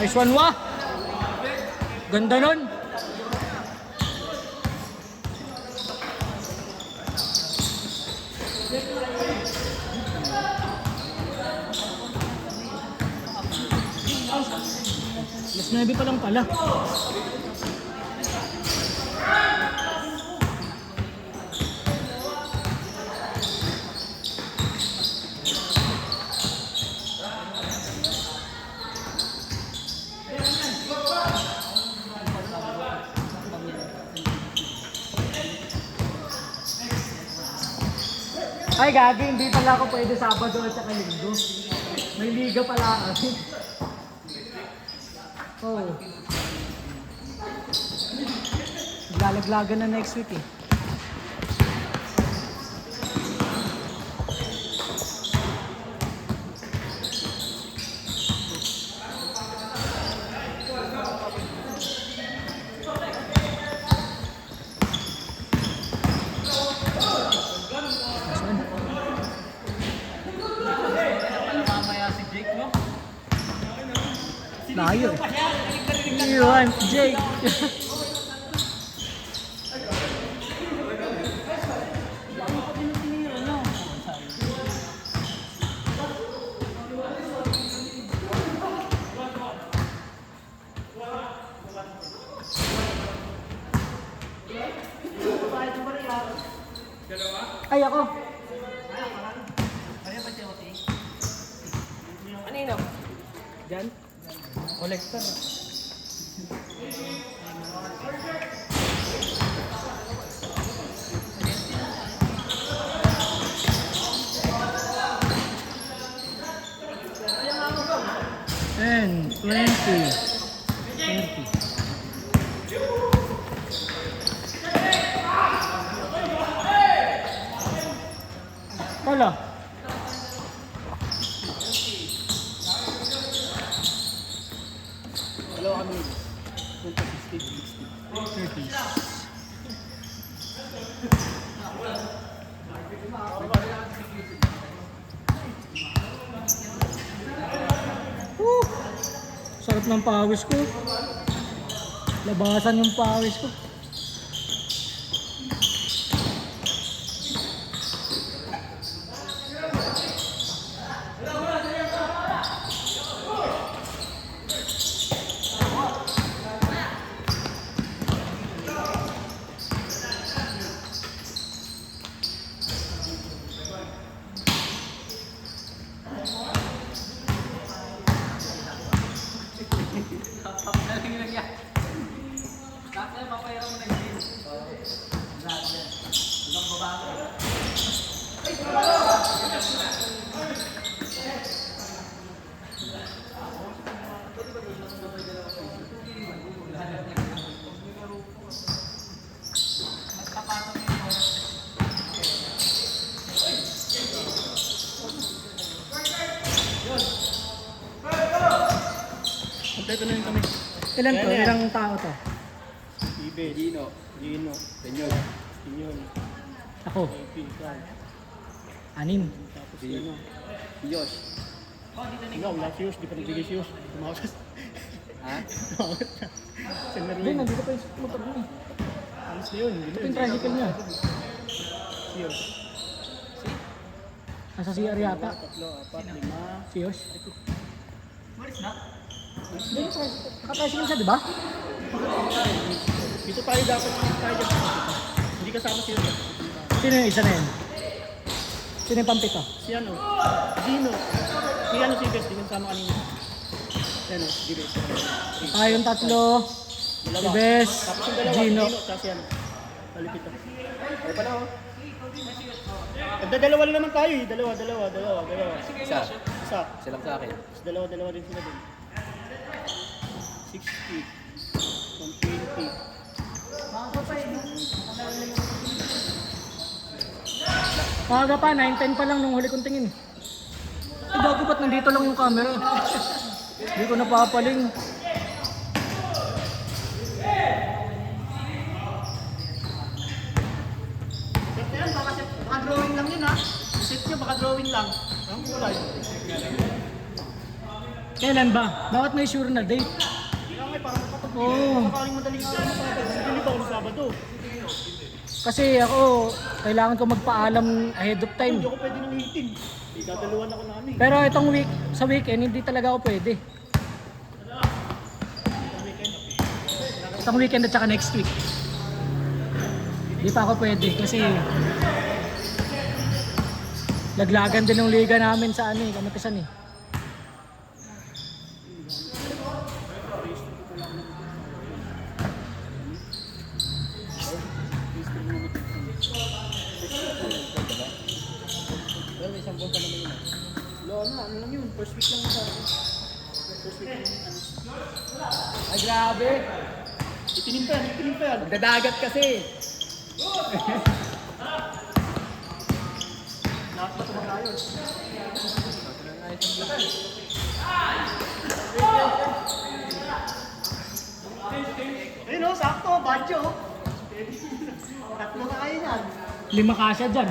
Nice one, wa! Ganda nun! Mas 9 pa lang pala. Ay, gagi, hindi pala ako pwede Sabado at saka Linggo. May liga pala kasi. Oh. Lalaglagan na next week eh. Layo eh. Iwan, Jake. Ay, ako. Ano yun? Diyan? Collector. And 20. Wala. Dalawa kami. 30. Sarap ng pawis ko. Labasan yung pawis ko. Kompleto na yun kami. Ilan to? Ilang tao to? Ibe, Gino, Senyor, Ako. Pinsan, 6. tapos ano, Yos. Wala si Yos, di pa nagbigay si Yos. Tumawag ka. Ha? Tumawag ka. Si Hindi, Merlin. nandito pa yung motor mo eh. Alis na yun. Ito yung tricycle niya. Si Yos. Nasa CR yata. 3, 4, 5. Si Yosh. Hindi, naka-tricycle siya, di ba? Dito tayo dapat tayo dyan. Hindi kasama si Yos. Sino yung isa na yun? Sino yung pampito? Si ano? Gino. Si ano si Bes, di kasama kanina. Si ano? Gino. Yung tatlo. Si Bes, Tapos yung dalawa, Gino. Tapos si ano? Malipit ako. Ay pala oh. Dalawa lang naman tayo eh. Dalawa. Isa. Isa. Silang sa akin. Tapos dalawa din sila dun. 60. 120. Maaga pa, 9:10 pa lang nung huli kong tingin. Ay, bago ba't nandito lang yung camera? Hindi ko napapaling. Yan, baka drawing lang yun ha. Set nyo, baka drawing lang. Ang kulay. Kailan ba? Dapat may sure na date. Kaya nga parang kapag Oo. makaling madaling araw na kapag bibili ba ako ng Sabado? Kasi ako, kailangan ko magpaalam ahead of time. Hindi ako pwede ng 18. Idadalawan ako namin. Pero itong sa weekend, hindi talaga ako pwede. Itong weekend at saka next week. Hindi pa ako pwede kasi laglagan din ng liga namin sa ano eh, Kamatisan eh. Well, may isang buwan pa naman yun. Wala na, ano lang yun. First week lang sa akin. First week lang. Ay, grabe! Itinim pa yan. Magdadagat kasi! Lahat ba tumatayos? Ayun o, sakto, badyo. Tatlo na kayo yan. 5 kasya dyan.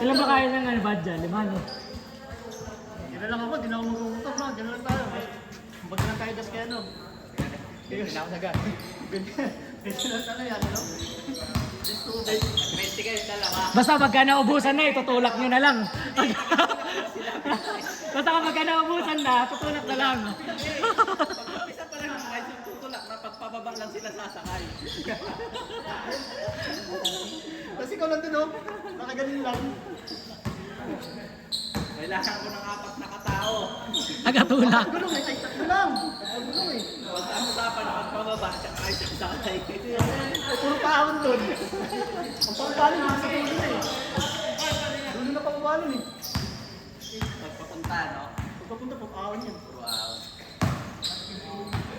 Ilan ba kaya ng ano ba dyan? 5 no? Yun na lang ako, di na ako magumutok na. Ganun lang tayo. Baga lang tayo das kaya no. Pinakasagat. Ganyan lang tayo yan, no? Just tubig. Basta pagka naubusan na, tutulak nyo na lang. Basta pagka naubusan na, tutulak na lang. Isa pa lang guys, yung tutulak na pagpababa lang sila sasakay. Kasi ikaw lang din, no? Nakaganin lang. Kailangan ko ng 4 na katao. Agatulak. Gulong eh, tay tatlo lang. Gulong eh. Basta ang usapan na pagpababa, tsaka ay sasakay. Puro paahon doon. Ang pangbalin yung sa dulo na eh. Dulo na pangbalin eh. Pagpapunta, no? Pagpapunta, pag-ahon yan. Wow.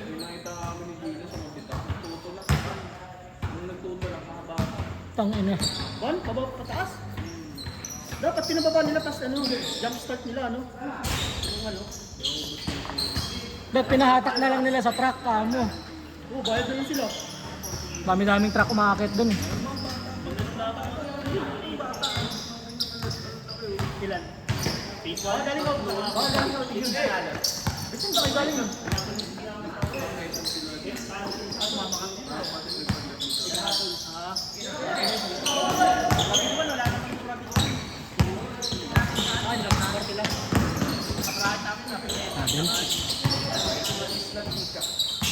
Yung nakita kami ni Gino sa Mabita, nagtutulak. Nung nagtutulak, nakabaka. Tang ina. Ban, pataas. Dapat pinababa nila pas ano, jump start nila, ano? Yung ano? Dapat pinahatak na lang nila sa truck kamo. Oo, bayad na lang sila. Dami-daming truck umakit dun eh. Ilan? Phase 1? Galing ko. Galing ko. Tingin ka. Saan ba kayo galing yun?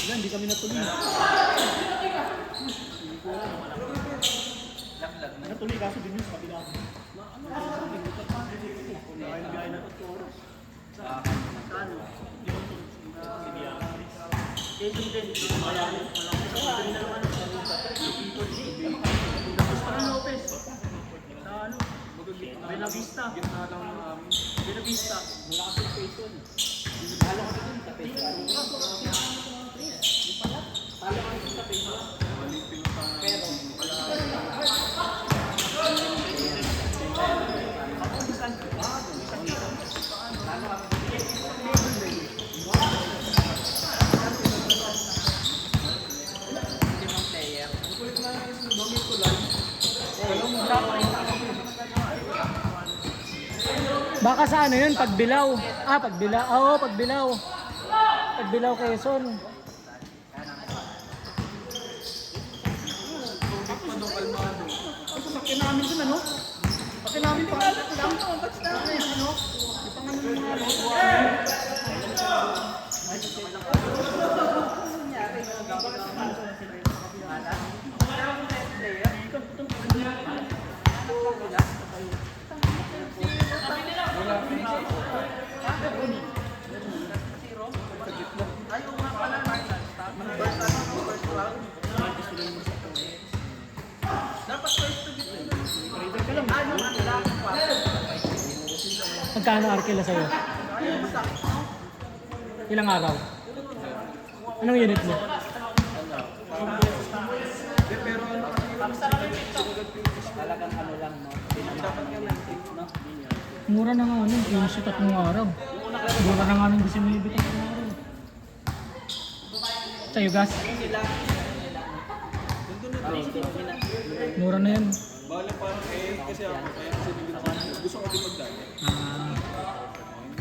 Ilan, hindi kami natuloy. Natuloy kaso din yun sa kabila. Nakayang biyahe na 3 oras. Kano? Kaya din, mayaman. Malaki na naman. Gusto ka Lopez. Sa ano? Bella Vista. Bella Vista. Malakas yung face yun. Talo kami dun sa face 1. Talo kami dun sa face 1. Pero, Baka sa ano yun, Pagbilao. Pagbilao. Oo, Pagbilao. Pagbilao, Quezon. Sasakyan namin dun, ano? Sasakyan namin pa. Sasakyan namin pa. Ba't na? Ano? Yung pangano ng mga ano? Magkano arkila sa'yo? Ilang araw? Anong unit mo? talagang ano lang, no? Mura na nga nun, 15 tatlong araw. Mura na nga nun 19 tatlong araw. Sa'yo gas? Mura na yan.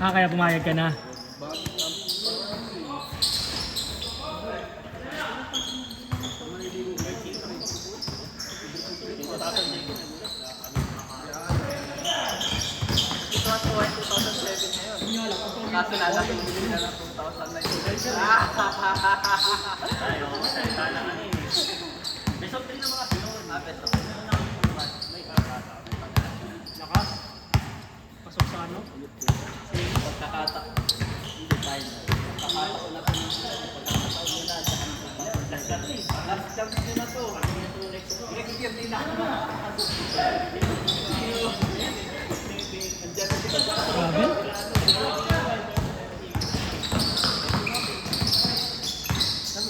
Kaya pumayag ka na. Kaso nakatulog na ng 2019. Tayo, sana nga eh. Best of 3 na mga sinun. Best of May kakata. Lakas. Pasok sa ano? pagkakata. Hindi final. Pagkakataon na ito. Pagkakataon nyo na. Last cut eh. Last chance nyo na to. Next year din ako na. Andiyan na sila. Grabe.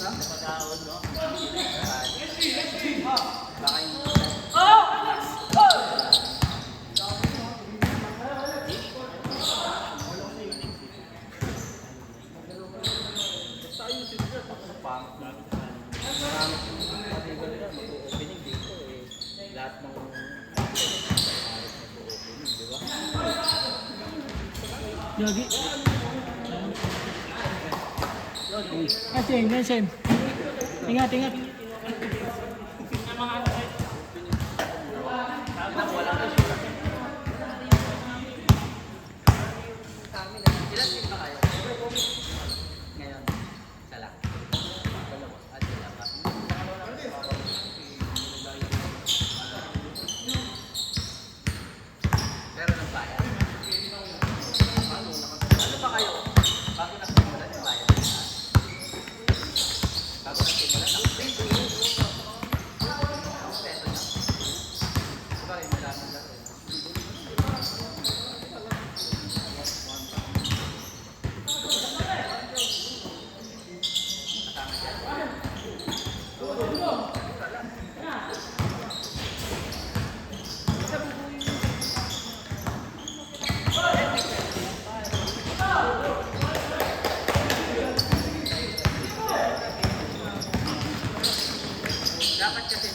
Pagkaon, no? Baka yung... Mag-opening dito eh. Lahat ng mag-opening, di ba? Yogi. Ah, same. Ingat. Ilan team ba kayo? Ngayon, isa lang. Dalawa. At sila ba? Pero ng bayan. Ano ba kayo? Bago nagsimulan yung bayan? Bago nagsimulan ang peso. Ang peso na. Diba rin maraming laro? Dapat kasi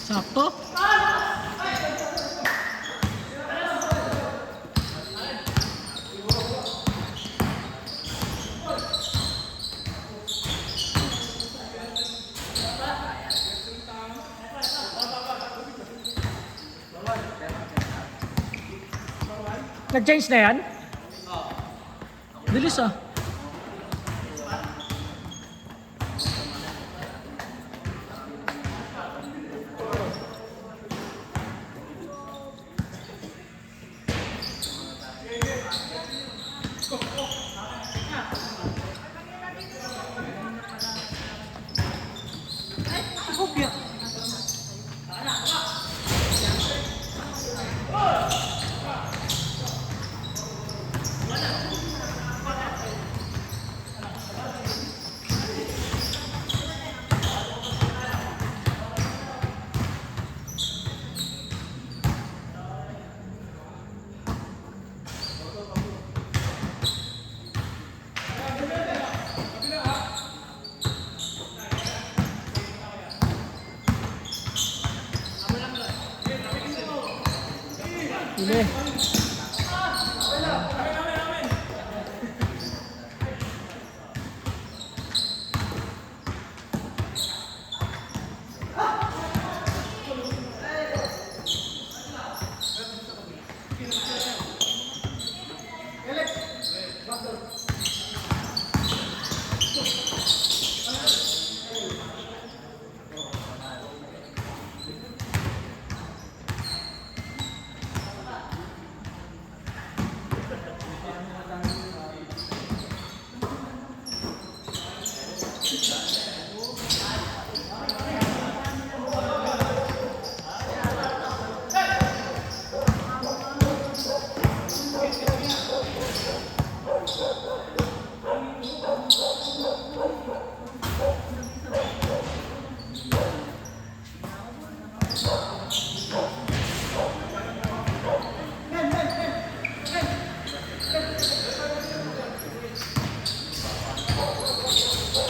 Sakto. Nag-change na yan? Bilis ah.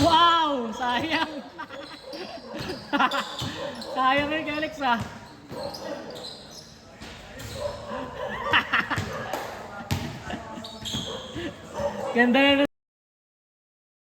Wow! Sayang! Sayang yun kay Alex ah. Ganda na